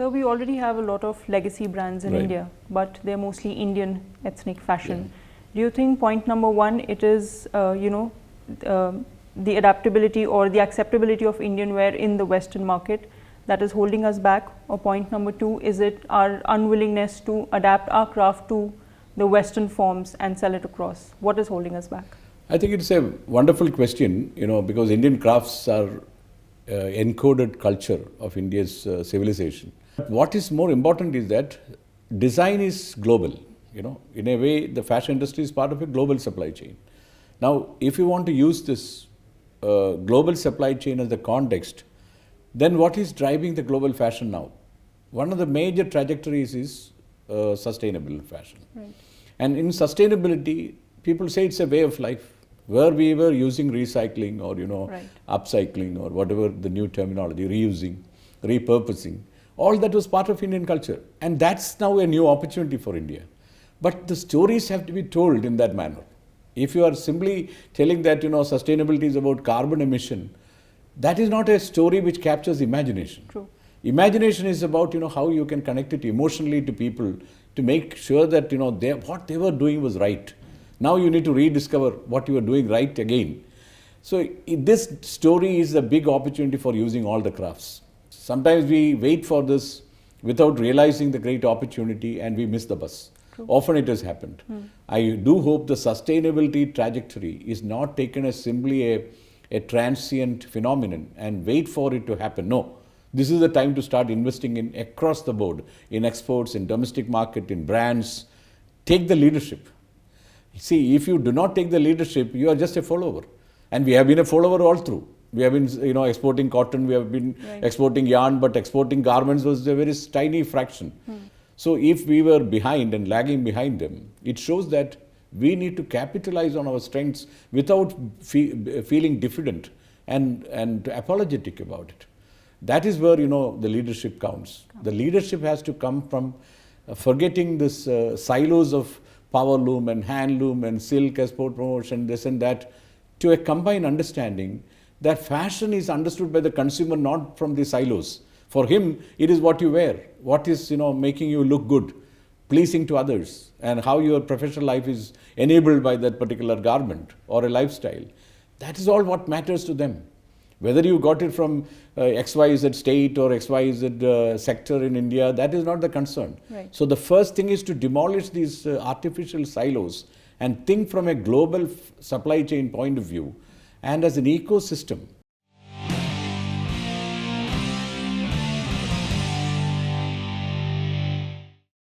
So we already have a lot of legacy brands in Right. India, but they're mostly Indian ethnic fashion. Do you think point number one, it is, the adaptability or the acceptability of Indian wear in the Western market that is holding us back? Or point number two, is it our unwillingness to adapt our craft to the Western forms and sell it across? What is holding us back? I think it's a wonderful question, because Indian crafts are encoded culture of India's civilization. What is more important is that design is global. In a way, the fashion industry is part of a global supply chain. Now, if you want to use this global supply chain as the context, then what is driving the global fashion now? One of the major trajectories is sustainable fashion. Right. And in sustainability, people say it's a way of life, where we were using recycling or, Right. upcycling or whatever the new terminology, reusing, repurposing, all that was part of Indian culture. And that's now a new opportunity for India. But the stories have to be told in that manner. If you are simply telling that, sustainability is about carbon emission, that is not a story which captures imagination. True. Imagination is about, how you can connect it emotionally to people to make sure that, what they were doing was right. Now you need to rediscover what you are doing right again. So this story is a big opportunity for using all the crafts. Sometimes we wait for this without realizing the great opportunity and we miss the bus. True. Often it has happened. I do hope the sustainability trajectory is not taken as simply a transient phenomenon and wait for it to happen. No, this is the time to start investing in across the board, in exports, in domestic market, in brands. Take the leadership. See, if you do not take the leadership, you are just a follower. And we have been a follower all through. We have been, exporting cotton, we have been exporting yarn, but exporting garments was a very tiny fraction. So if we were behind and lagging behind them, it shows that we need to capitalize on our strengths without feeling diffident and apologetic about it. That is where, the leadership counts. The leadership has to come from forgetting this silos of powerloom and handloom and silk, export promotion, this and that, to a combined understanding that fashion is understood by the consumer not from the silos. For him, it is what you wear, what is making you look good, pleasing to others, and how your professional life is enabled by that particular garment or a lifestyle. That is all what matters to them. Whether you got it from XYZ state or XYZ sector in India, that is not the concern. Right. So the first thing is to demolish these artificial silos and think from a global supply chain point of view and as an ecosystem